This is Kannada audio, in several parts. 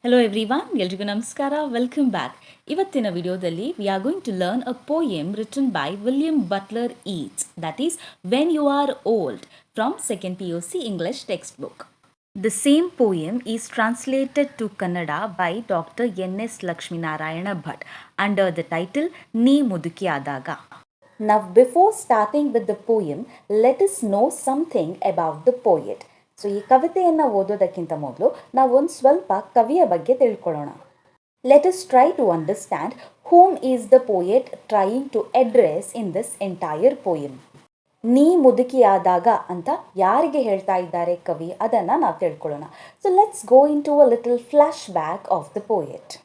Hello everyone, ಎಲ್ರಿಗೂ ನಮಸ್ಕಾರ. Welcome back. ಇವತ್ತಿನ ವಿಡಿಯೋದಲ್ಲಿ we are going to learn a poem written by William Butler Yeats, that is When You Are Old, from 2nd PUC English textbook. The same poem is translated to Kannada by Dr. N.S. Lakshminarayana Bhatt under the title Nee Muduki Adaga. Now before starting with the poem, let us know something about the poet. So ಈ ಕವಿತೆಯನ್ನು ಓದೋದಕ್ಕಿಂತ ಮೊದಲು ನಾವು ಒಂದು ಸ್ವಲ್ಪ ಕವಿಯ ಬಗ್ಗೆ ತಿಳ್ಕೊಳ್ಳೋಣ. Let us try to understand whom is the poet trying to address in this entire poem. ನೀ ಮುದುಕಿಯಾದಾಗ ಅಂತ ಯಾರಿಗೆ ಹೇಳ್ತಾ ಇದ್ದಾರೆ ಕವಿ, ಅದನ್ನು ನಾವು ತಿಳ್ಕೊಳ್ಳೋಣ. So let's go into a little flashback of the poet.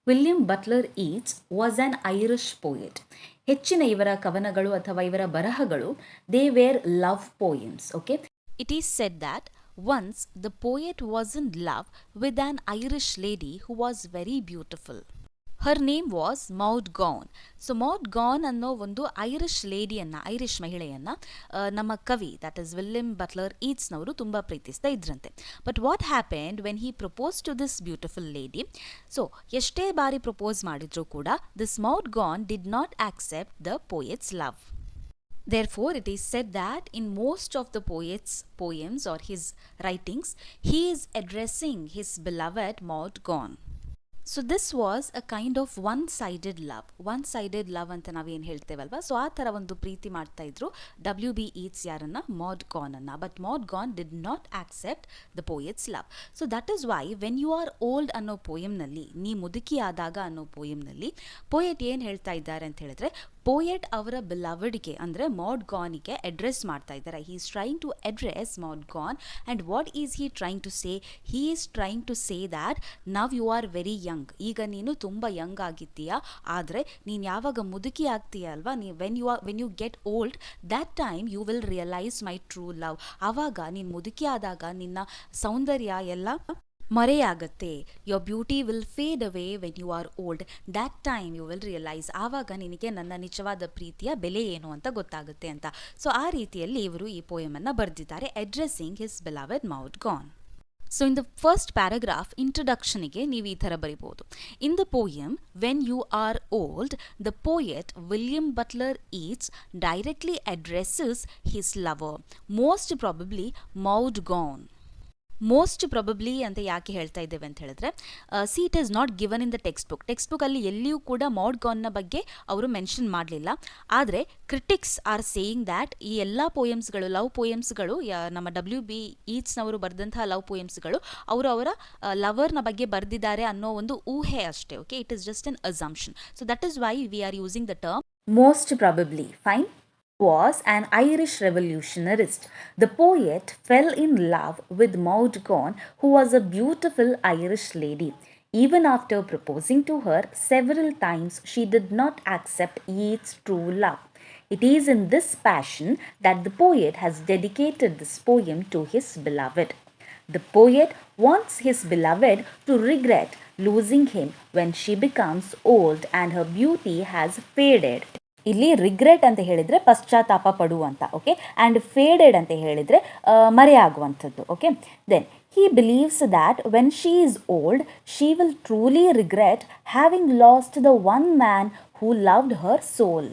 William Butler Yeats was an Irish poet. ಹೆಚ್ಚಿನ ಇವರ ಕವನಗಳು ಅಥವಾ ಇವರ ಬರಹಗಳು they were love poems. Okay, It is said that once the poet was in love with an Irish lady who was very beautiful. Her name was Maud Gonne. So Maud Gonne ಅನ್ನೋ ಒಂದು ಐರಿಷ್ ಲೇಡಿಯನ್ನು, ಐರಿಷ್ ಮಹಿಳೆಯನ್ನು ನಮ್ಮ ಕವಿ ದಟ್ ಇಸ್ ವಿಲಿಯಂ ಬಟ್ಲರ್ ಈಟ್ಸ್ನವರು ತುಂಬ ಪ್ರೀತಿಸ್ತಾ ಇದ್ರಂತೆ. But what happened when he propose to this beautiful lady? So ಎಷ್ಟೇ ಬಾರಿ ಪ್ರಪೋಸ್ ಮಾಡಿದ್ರೂ ಕೂಡ this Maud Gonne did not accept the poet's love. Therefore, it is said that in most of the poet's poems or his writings, he is addressing his beloved Maud Gonne. So this was a kind of one-sided love. One-sided love ಅಂತ ನಾವೇನು ಹೇಳ್ತೇವಲ್ವಾ, ಸೊ ಆ ಥರ ಒಂದು ಪ್ರೀತಿ ಮಾಡ್ತಾ ಇದ್ರು W.B. Yeats ಯಾರನ್ನ, ಮಾಡ್ ಗಾನ್ ಅನ್ನ. But Maud Gonne did not accept the poet's love. So that is why when you are old ಅನ್ನೋ ಪೋಯಮ್ನಲ್ಲಿ, ನೀ ಮುದುಕಿ ಆದಾಗ ಅನ್ನೋ ಪೋಯಮ್ನಲ್ಲಿ ಪೋಯೆಟ್ ಏನು ಹೇಳ್ತಾ ಇದ್ದಾರೆ ಅಂತ ಹೇಳಿದ್ರೆ, ಪೋಯೆಟ್ ಅವರ ಬಿಲವಡ್ಗೆ ಅಂದರೆ ಮಾಡ್ ಗಾನಿಗೆ ಅಡ್ರೆಸ್ ಮಾಡ್ತಾ ಇದ್ದಾರೆ. He is trying to address Maud Gonne. And what is he trying to say? He is trying to say that now you are very young. ಈಗ ನೀನು ತುಂಬ ಯಂಗ್ ಆಗಿದ್ದೀಯಾ, ಆದರೆ ನೀನು ಯಾವಾಗ ಮುದುಕಿ ಆಗ್ತೀಯ ಅಲ್ವಾ, when you get old, that time you will realise my true love. ಆವಾಗ ನೀನು ಮುದುಕಿ ಆದಾಗ ನಿನ್ನ ಸೌಂದರ್ಯ ಎಲ್ಲ ಮರೆಯಾಗತ್ತೆ. Your beauty will fade away when you are old. That time you will realise, ಆವಾಗ ನಿನಗೆ ನನ್ನ ನಿಜವಾದ ಪ್ರೀತಿಯ ಬೆಲೆ ಏನು ಅಂತ ಗೊತ್ತಾಗುತ್ತೆ ಅಂತ. ಸೊ ಆ ರೀತಿಯಲ್ಲಿ ಇವರು ಈ ಪೋಯಮನ್ನು ಬರೆದಿದ್ದಾರೆ, addressing his beloved Maud Gonne. So in the first paragraph ಇಂಟ್ರೊಡಕ್ಷನ್ಗೆ ನೀವು ಈ ಥರ ಬರಿಬೋದು. In the poem when you are old, the poet William Butler Yeats directly addresses his lover, most probably Maud Gonne. Most probably ಅಂತ ಯಾಕೆ ಹೇಳ್ತಾ ಇದ್ದೇವೆ ಅಂತ ಹೇಳಿದ್ರೆ, it is not given in the text ಬುಕ್ಕಲ್ಲಿ ಎಲ್ಲಿಯೂ ಕೂಡ ಮಾಡ್ ಗಾನ್ನ ಬಗ್ಗೆ ಅವರು ಮೆನ್ಷನ್ ಮಾಡಲಿಲ್ಲ. ಆದರೆ ಕ್ರಿಟಿಕ್ಸ್ ಆರ್ ಸೇಯಿಂಗ್ ದ್ಯಾಟ್ ಈ ಎಲ್ಲ ಪೋಯಮ್ಸ್ಗಳು, ಲವ್ ಪೋಯಮ್ಸ್ಗಳು, ನಮ್ಮ W.B. ಈಟ್ಸ್ನವರು ಬರೆದಂತಹ ಲವ್ ಪೋಯಮ್ಸ್ಗಳು ಅವರು ಅವರ ಲವರ್ನ ಬಗ್ಗೆ ಬರೆದಿದ್ದಾರೆ ಅನ್ನೋ ಒಂದು ಊಹೆ ಅಷ್ಟೇ. Okay, it is just an assumption. So that is why we are using the term most probably. Fine. Was an Irish revolutionist. The poet fell in love with Maud Gonne, who was a beautiful Irish lady. Even after proposing to her several times, she did not accept Yeats' true love. It is in this passion that the poet has dedicated this poem to his beloved. The poet wants his beloved to regret losing him when she becomes old and her beauty has faded. ಇಲ್ಲಿ ರಿಗ್ರೆಟ್ ಅಂತ ಹೇಳಿದರೆ ಪಶ್ಚಾತ್ತಾಪ ಪಡುವಂಥ, ಓಕೆ, ಆ್ಯಂಡ್ ಫೇಡೆಡ್ ಅಂತ ಹೇಳಿದರೆ ಮರೆಯಾಗುವಂಥದ್ದು. Okay, then he believes that when she is old, she will truly regret having lost the one man who loved her soul.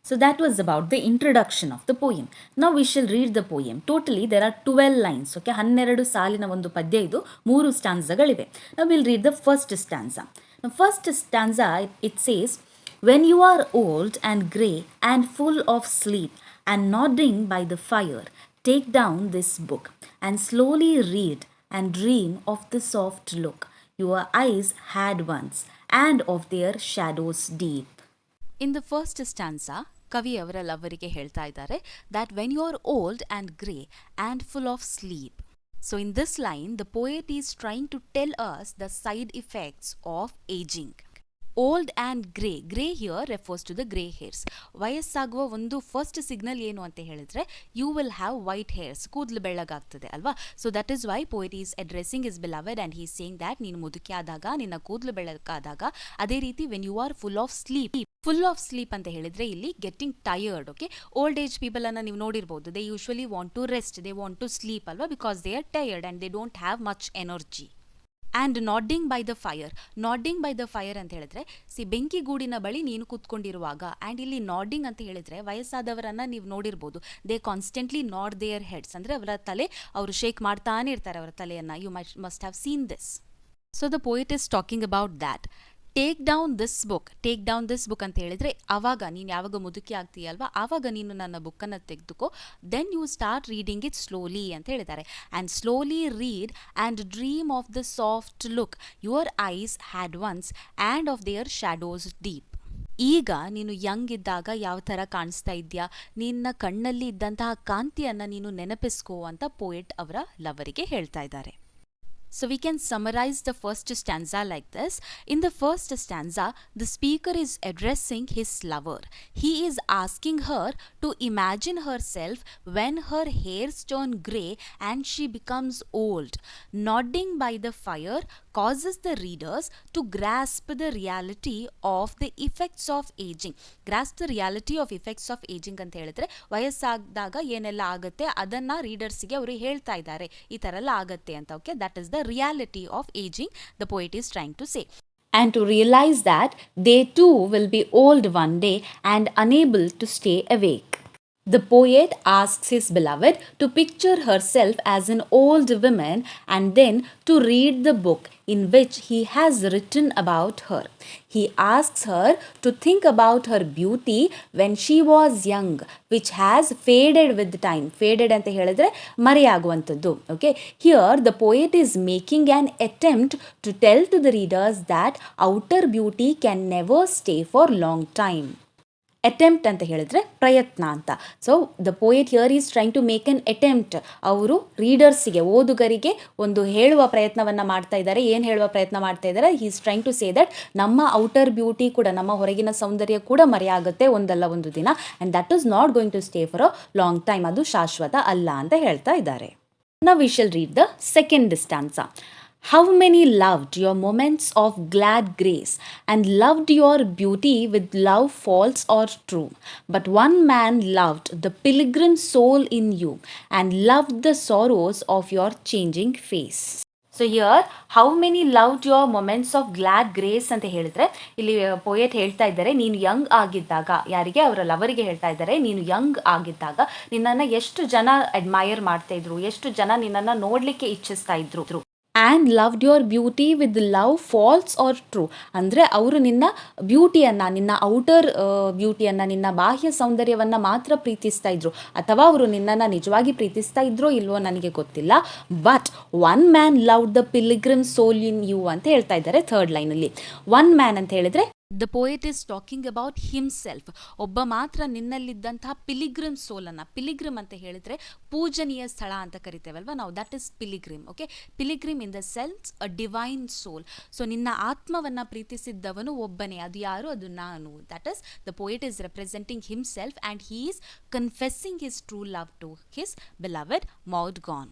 So that was about the introduction of the poem. Now we shall read the poem. Totally there are 12 lines. Okay, 12 ಸಾಲಿನ ಒಂದು ಪದ್ಯ ಇದು, 3 ಸ್ಟಾನ್ಸಗಳಿವೆ. Now we'll read the first stanza. The first stanza, it says, when you are old and grey and full of sleep and nodding by the fire, take down this book and slowly read and dream of the soft look your eyes had once and of their shadows deep. In the first stanza, ಕವಿ ಅವರ ಲವರಿಗೆ ಹೇಳ್ತಾ ಇದ್ದಾರೆ that when you are old and grey and full of sleep. So in this line, the poet is trying to tell us the side effects of aging. Old and grey here refers to the grey hairs. ವಯಸ್ಸಾಗುವ ಒಂದು ಫಸ್ಟ್ ಸಿಗ್ನಲ್ ಏನು ಅಂತ ಹೇಳಿದ್ರೆ, you will have white hairs, ಕೂದಲು ಬೆಳ್ಳಗಾಗ್ತದೆ ಅಲ್ವಾ. So that is why poet is addressing his beloved and he saying that ನೀನು ಮುದುಕಿ ಆದಾಗ, ನಿನ್ನ ಕೂದಲು ಬೆಳ್ಳಗಾದಾಗ. ಅದೇ ರೀತಿ when you are full of sleep ಅಂತ ಹೇಳಿದ್ರೆ ಇಲ್ಲಿ getting tired. Okay, old age people ಅನ್ನ ನೀವು ನೋಡಿರ್ಬೋದು, they usually want to rest, they want to sleep ಅಲ್ವಾ, because they are tired and they don't have much energy. And nodding by the fire. Nodding by the fire ಅಂತ ಹೇಳಿದ್ರೆ ಬೆಂಕಿ ಗೂಡಿನ ಬಳಿ ನೀನು ಕೂತ್ಕೊಂಡಿರುವಾಗ. ಆ್ಯಂಡ್ ಇಲ್ಲಿ ನಾಡಿಂಗ್ ಅಂತ ಹೇಳಿದ್ರೆ ವಯಸ್ಸಾದವರನ್ನು ನೀವು ನೋಡಿರ್ಬೋದು, they constantly nod their heads, ಅಂದರೆ ಅವರ ತಲೆ ಅವರು ಶೇಕ್ ಮಾಡ್ತಾನೆ ಇರ್ತಾರೆ ಅವರ ತಲೆಯನ್ನು. You must have seen this. So the poet is talking about that. Take down this book. Take down this book ಅಂತ ಹೇಳಿದರೆ ಆವಾಗ ನೀನು ಯಾವಾಗ ಮುದುಕಿ ಆಗ್ತೀಯಲ್ವಾ ಆವಾಗ ನೀನು ನನ್ನ ಬುಕ್ಕನ್ನು ತೆಗೆದುಕೋ, then you start reading it slowly ಅಂತ ಹೇಳಿದ್ದಾರೆ. And slowly read and dream of the soft look your eyes had once and of their shadows deep. ಈಗ ನೀನು ಯಂಗ್ ಇದ್ದಾಗ ಯಾವ ಥರ ಕಾಣಿಸ್ತಾ ಇದೆಯಾ, ನಿನ್ನ ಕಣ್ಣಲ್ಲಿ ಇದ್ದಂತಹ ಕಾಂತಿಯನ್ನು ನೀನು ನೆನಪಿಸ್ಕೋ ಅಂತ ಪೋಯೆಟ್ ಅವರ ಲವರಿಗೆ ಹೇಳ್ತಾ ಇದ್ದಾರೆ. So we can summarize the first stanza like this. In the first stanza, the speaker is addressing his lover. He is asking her to imagine herself when her hairs turn grey and she becomes old. Nodding by the fire causes the readers to grasp the reality of the effects of aging. Grasp the reality of effects of aging ಅಂತ ಹೇಳಿದ್ರೆ ವಯಸ್ಸಾದಾಗ ಏನೆಲ್ಲ ಆಗುತ್ತೆ ಅದನ್ನು ರೀಡರ್ಸ್ಗೆ ಅವರು ಹೇಳ್ತಾ ಇದ್ದಾರೆ, ಈ ಥರ ಎಲ್ಲ ಆಗುತ್ತೆ ಅಂತ. Okay, that is the reality of aging the poet is trying to say. And to realize that they too will be old one day and unable to stay awake. The poet asks his beloved to picture herself as an old woman and then to read the book in which he has written about her. He asks her to think about her beauty when she was young, which has faded with time. Faded anta helidre mariyaguvanthaddu. Okay, here the poet is making an attempt to tell to the readers that outer beauty can never stay for long time. Attempt ಅಂತ ಹೇಳಿದ್ರೆ ಪ್ರಯತ್ನ ಅಂತ. So the poet here is trying to make an attempt. ಅವರು ರೀಡರ್ಸಿಗೆ, ಓದುಗರಿಗೆ ಒಂದು ಹೇಳುವ ಪ್ರಯತ್ನವನ್ನು ಮಾಡ್ತಾ ಇದ್ದಾರೆ. ಏನು ಹೇಳುವ ಪ್ರಯತ್ನ ಮಾಡ್ತಾ ಇದ್ದಾರೆ? He is trying to say that ನಮ್ಮ ಔಟರ್ ಬ್ಯೂಟಿ ಕೂಡ, ನಮ್ಮ ಹೊರಗಿನ ಸೌಂದರ್ಯ ಕೂಡ ಮರೆಯಾಗುತ್ತೆ ಒಂದಲ್ಲ ಒಂದು ದಿನ. And that is not going to stay for a long time. ಅದು ಶಾಶ್ವತ ಅಲ್ಲ ಅಂತ ಹೇಳ್ತಾ ಇದ್ದಾರೆ. Now we shall read the second stanza. How many loved your moments of glad grace, and loved your beauty with love false or true. But one man loved the pilgrim soul in you, and loved the sorrows of your changing face. So here how many loved your moments of glad grace ಅಂತ ಹೇಳಿದ್ರೆ ಇಲ್ಲಿ ಪೋಯೆಟ್ ಹೇಳ್ತಾ ಇದ್ದಾರೆ, ನೀನು ಯಂಗ್ ಆಗಿದ್ದಾಗ, ಯಾರಿಗೆ? ಅವರ ಲವರಿಗೆ ಹೇಳ್ತಾ ಇದ್ದಾರೆ, ನೀನು ಯಂಗ್ ಆಗಿದ್ದಾಗ ನಿನ್ನನ್ನು ಎಷ್ಟು ಜನ ಅಡ್ಮೈರ್ ಮಾಡ್ತಾ ಇದ್ರು, ಎಷ್ಟು ಜನ ನಿನ್ನನ್ನು ನೋಡಲಿಕ್ಕೆ ಇಚ್ಛಿಸ್ತಾ ಇದ್ರು. And loved your beauty with love false or true. ಅಂದರೆ ಅವರು ನಿನ್ನ ಬ್ಯೂಟಿಯನ್ನು, ನಿನ್ನ ಔಟರ್ ಬ್ಯೂಟಿಯನ್ನು, ನಿನ್ನ ಬಾಹ್ಯ ಸೌಂದರ್ಯವನ್ನು ಮಾತ್ರ ಪ್ರೀತಿಸ್ತಾ ಇದ್ರು, ಅಥವಾ ಅವರು ನಿನ್ನನ್ನು ನಿಜವಾಗಿ ಪ್ರೀತಿಸ್ತಾ ಇದ್ರೋ ಇಲ್ವೋ ನನಗೆ ಗೊತ್ತಿಲ್ಲ. But one man loved the pilgrim soul in you ಅಂತ ಹೇಳ್ತಾ ಇದ್ದಾರೆ ಥರ್ಡ್ ಲೈನಲ್ಲಿ. ಒನ್ ಮ್ಯಾನ್ ಅಂತ ಹೇಳಿದ್ರೆ the poet is talking about himself. ಒಬ್ಬ ಮಾತ್ರ ನಿನ್ನಲ್ಲಿದ್ದಂತಹ ಪಿಲಿಗ್ರಿಮ್ ಸೋಲನ್ನು, ಪಿಲಿಗ್ರಿಮ್ ಅಂತ ಹೇಳಿದರೆ ಪೂಜನೀಯ ಸ್ಥಳ ಅಂತ ಕರಿತೇವಲ್ವ ನಾವು, that is pilgrim. Okay, pilgrim in the sense a divine soul. So ನಿನ್ನ ಆತ್ಮವನ್ನು ಪ್ರೀತಿಸಿದ್ದವನು ಒಬ್ಬನೇ, ಅದು ಯಾರು? ಅದು ನಾನು. That is the poet is representing himself and he is confessing his true love to his beloved Maud Gonne.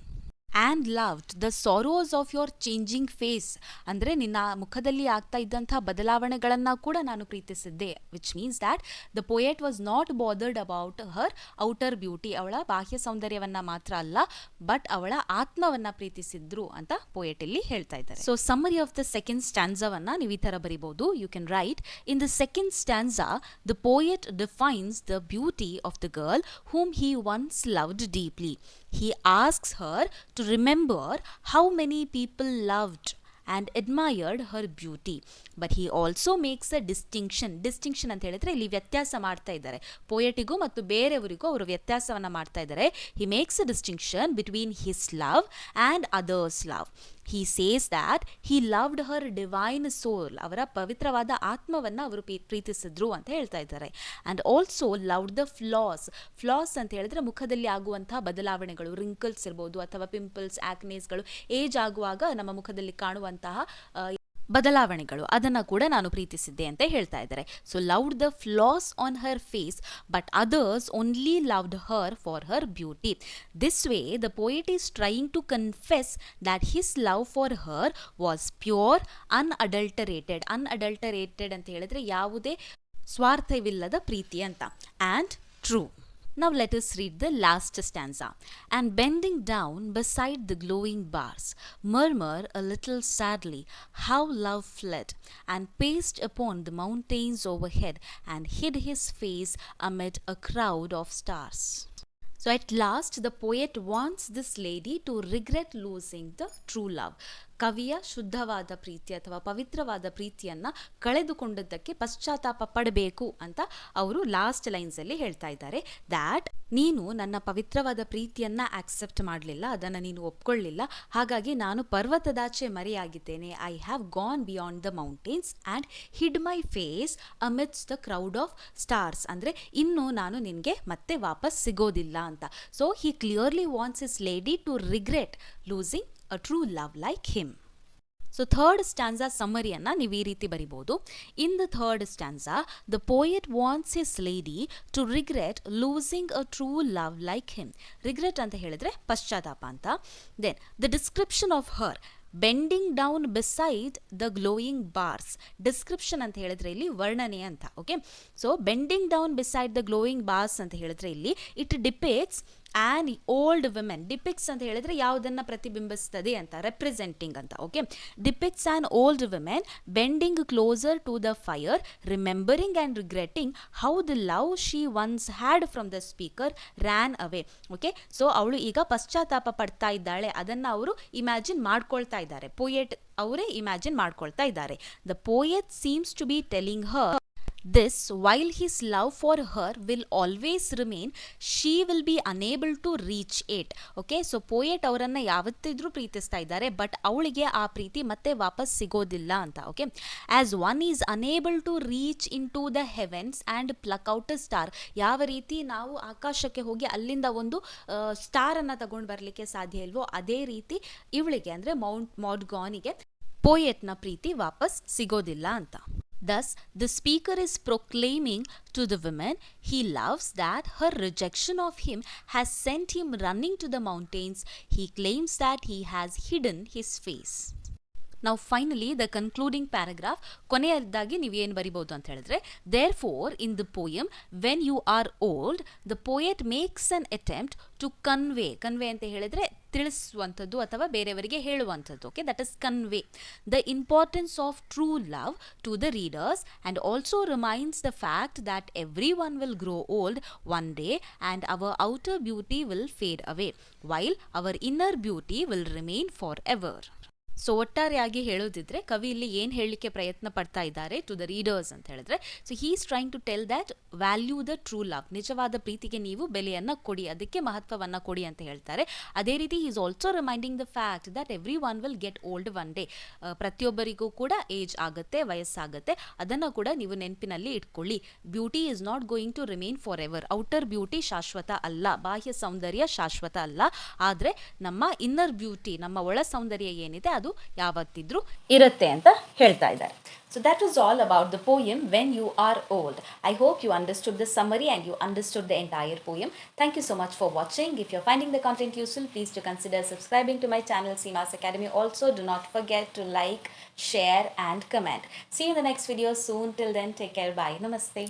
And loved the sorrows of your changing face. ಅಂದರೆ ನಿನ್ನ ಮುಖದಲ್ಲಿ ಆಗ್ತಾ ಇದ್ದಂಥ ಬದಲಾವಣೆಗಳನ್ನು ಕೂಡ ನಾನು ಪ್ರೀತಿಸಿದ್ದೆ. Which means that the poet was not bothered about Har outer beauty. ಅವಳ ಬಾಹ್ಯ ಸೌಂದರ್ಯವನ್ನು ಮಾತ್ರ ಅಲ್ಲ, ಬಟ್ ಅವಳ ಆತ್ಮವನ್ನು ಪ್ರೀತಿಸಿದ್ರು ಅಂತ ಪೋಯೆಟ್ ಇಲ್ಲಿ ಹೇಳ್ತಾ ಇದ್ದಾರೆ. So summary of the second ಸ್ಟ್ಯಾನ್ಸಾವನ್ನು ನೀವು ಈ ಥರ ಬರಿಬೋದು. You can write, in the second stanza the poet defines the beauty of the girl whom he once loved deeply. He asks her to remember how many people loved and admired her beauty. But he also makes a distinction ಅಂತ ಹೇಳಿದ್ರೆ ಇಲ್ಲಿ ವ್ಯತ್ಯಾಸ ಮಾಡ್ತಾ ಇದ್ದಾರೆ. ಪೋಯೆಟಿಗೂ ಮತ್ತು ಬೇರೆಯವರಿಗೂ ಅವರು ವ್ಯತ್ಯಾಸವನ್ನು ಮಾಡ್ತಾ ಇದ್ದಾರೆ. he makes a distinction between his love and others' love. He says that he loved her divine soul. ಅವರ ಪವಿತ್ರವಾದ ಆತ್ಮವನ್ನು ಅವರು ಪ್ರೀತಿಸಿದ್ರು ಅಂತ ಹೇಳ್ತಾ ಇದ್ದಾರೆ. and also loved the flaws ಅಂತ ಹೇಳಿದ್ರೆ ಮುಖದಲ್ಲಿ ಆಗುವಂತಹ ಬದಲಾವಣೆಗಳು, ರಿಂಕಲ್ಸ್ ಇರ್ಬೋದು ಅಥವಾ ಪಿಂಪಲ್ಸ್, ಆಕ್ನೇಸ್ಗಳು, ಏಜ್ ಆಗುವಾಗ ನಮ್ಮ ಮುಖದಲ್ಲಿ ಕಾಣುವಂತಹ ಬದಲಾವಣೆಗಳು, ಅದನ್ನು ಕೂಡ ನಾನು ಪ್ರೀತಿಸಿದ್ದೆ ಅಂತ ಹೇಳ್ತಾ ಇದ್ದಾರೆ. So loved the flaws on her face, but others only loved her for her beauty. This way the poet is trying to confess that his love for her was pure, unadulterated ಅಂತ ಹೇಳಿದ್ರೆ ಯಾವುದೇ ಸ್ವಾರ್ಥವಿಲ್ಲದ ಪ್ರೀತಿ ಅಂತ, and true. Now let us read the last stanza. And bending down beside the glowing bars, murmur a little sadly how love fled, and paced upon the mountains overhead, and hid his face amid a crowd of stars. So at last the poet wants this lady to regret losing the true love. ಕವಿಯ ಶುದ್ಧವಾದ ಪ್ರೀತಿ ಅಥವಾ ಪವಿತ್ರವಾದ ಪ್ರೀತಿಯನ್ನು ಕಳೆದುಕೊಂಡದ್ದಕ್ಕೆ ಪಶ್ಚಾತ್ತಾಪ ಪಡಬೇಕು ಅಂತ ಅವರು ಲಾಸ್ಟ್ ಲೈನ್ಸಲ್ಲಿ ಹೇಳ್ತಾ ಇದ್ದಾರೆ. ದ್ಯಾಟ್ ನೀನು ನನ್ನ ಪವಿತ್ರವಾದ ಪ್ರೀತಿಯನ್ನು ಆಕ್ಸೆಪ್ಟ್ ಮಾಡಲಿಲ್ಲ, ಅದನ್ನು ನೀನು ಒಪ್ಕೊಳ್ಳಿಲ್ಲ, ಹಾಗಾಗಿ ನಾನು ಪರ್ವತದಾಚೆ ಮರೆಯಾಗಿದ್ದೇನೆ. I have gone beyond the mountains and hid my face amidst the crowd of stars. ಅಂದರೆ ಇನ್ನು ನಾನು ನಿನಗೆ ಮತ್ತೆ ವಾಪಸ್ ಸಿಗೋದಿಲ್ಲ ಅಂತ. So he clearly wants his lady to regret losing a true love like him. So third stanza ಸಮ್ಮರಿಯನ್ನು ನೀವು ಈ ರೀತಿ ಬರಿಬೋದು. In the third stanza, the poet wants his lady to regret losing a true love like him. Regret ಅಂತ ಹೇಳಿದ್ರೆ ಪಶ್ಚಾತ್ತಾಪ ಅಂತ. Then the description of her bending down beside the glowing bars. Description ಅಂತ ಹೇಳಿದ್ರೆ ಇಲ್ಲಿ ವರ್ಣನೆ ಅಂತ. Okay, so bending down beside the glowing bars ಅಂತ ಹೇಳಿದ್ರೆ ಇಲ್ಲಿ it depicts an old women. Depicts ಅಂತ ಹೇಳಿದ್ರೆ ಯಾವುದನ್ನು ಪ್ರತಿಬಿಂಬಿಸ್ತದೆ ಅಂತ, ರೆಪ್ರೆಸೆಂಟಿಂಗ್ ಅಂತ. Okay, depicts an old women bending closer to the fire, remembering and regretting how the love she once had from the speaker ran away. Okay, so ಅವಳು ಈಗ ಪಶ್ಚಾತ್ತಾಪ ಪಡ್ತಾ ಇದ್ದಾಳೆ, ಅದನ್ನು ಅವರು ಇಮ್ಯಾಜಿನ್ ಮಾಡ್ಕೊಳ್ತಾ ಇದ್ದಾರೆ. ಪೋಯೆಟ್ ಅವರೇ ಇಮ್ಯಾಜಿನ್ ಮಾಡ್ಕೊಳ್ತಾ ಇದ್ದಾರೆ. The poet seems to be telling her this while his love for her will always remain, she will be unable to reach it. Okay, so poet ಅವರನ್ನು ಯಾವತ್ತಿದ್ರೂ ಪ್ರೀತಿಸ್ತಾ ಇದ್ದಾರೆ, ಬಟ್ ಅವಳಿಗೆ ಆ ಪ್ರೀತಿ ಮತ್ತೆ ವಾಪಸ್ ಸಿಗೋದಿಲ್ಲ ಅಂತ. Okay, as one is unable to reach into the heavens and pluck out a star. ಯಾವ ರೀತಿ ನಾವು ಆಕಾಶಕ್ಕೆ ಹೋಗಿ ಅಲ್ಲಿಂದ ಒಂದು ಸ್ಟಾರನ್ನು ತಗೊಂಡು ಬರಲಿಕ್ಕೆ ಸಾಧ್ಯ ಇಲ್ವೋ, ಅದೇ ರೀತಿ ಇವಳಿಗೆ ಅಂದರೆ ಮೌಡ್ಗಾನಿಗೆ ಪೋಯೆಟ್ನ ಪ್ರೀತಿ ವಾಪಸ್ ಸಿಗೋದಿಲ್ಲ ಅಂತ. Thus, the speaker is proclaiming to the woman he loves that her rejection of him has sent him running to the mountains. He claims that he has hidden his face. Now finally the concluding paragraph, ಕೊನೆಯದಾಗಿ ನೀವು ಏನು ಬರಿಬಹುದು ಅಂತ ಹೇಳಿದ್ರೆ, therefore in the poem when you are old the poet makes an attempt to convey ಅಂತ ಹೇಳಿದ್ರೆ ತಿಳಿಸುವಂಥದ್ದು ಅಥವಾ ಬೇರೆಯವರಿಗೆ ಹೇಳುವಂಥದ್ದು. Okay, that is convey the importance of true love to the readers and also reminds the fact that everyone will grow old one day and our outer beauty will fade away while our inner beauty will remain forever. So ಒಟ್ಟಾರೆಯಾಗಿ ಹೇಳೋದಿದ್ರೆ ಕವಿ ಇಲ್ಲಿ ಏನು ಹೇಳಲಿಕ್ಕೆ ಪ್ರಯತ್ನ ಪಡ್ತಾ ಇದ್ದಾರೆ ಟು ದ ರೀಡರ್ಸ್ ಅಂತ ಹೇಳಿದ್ರೆ, so he is trying to tell that value the true love. ನಿಜವಾದ ಪ್ರೀತಿಗೆ ನೀವು ಬೆಲೆಯನ್ನು ಕೊಡಿ, ಅದಕ್ಕೆ ಮಹತ್ವವನ್ನು ಕೊಡಿ ಅಂತ ಹೇಳ್ತಾರೆ. ಅದೇ ರೀತಿ he is also reminding the fact that every one will get old one day. ಪ್ರತಿಯೊಬ್ಬರಿಗೂ ಕೂಡ ಏಜ್ ಆಗುತ್ತೆ, ವಯಸ್ಸಾಗುತ್ತೆ, ಅದನ್ನು ಕೂಡ ನೀವು ನೆನಪಿನಲ್ಲಿ ಇಟ್ಕೊಳ್ಳಿ. Beauty is not going to remain forever. Outer beauty ಶಾಶ್ವತ ಅಲ್ಲ, ಬಾಹ್ಯ ಸೌಂದರ್ಯ ಶಾಶ್ವತ ಅಲ್ಲ, ಆದರೆ ನಮ್ಮ ಇನ್ನರ್ ಬ್ಯೂಟಿ, ನಮ್ಮ ಒಳ ಸೌಂದರ್ಯ ಏನಿದೆ ಅದು ಯಾವತ್ತಿದ್ರೂ ಇರುತ್ತೆ ಅಂತ ಹೇಳ್ತಾ ಇದ್ದಾರೆ. So that was all about the poem When You Are Old. I hope you understood the summary and you understood the entire poem. Thank you so much for watching. If you're finding the content useful, please do consider subscribing to my channel SEEMA'S Academy. Also, do not forget to like, share and comment. See you in the next video soon. Till then, take care. Bye. Namaste.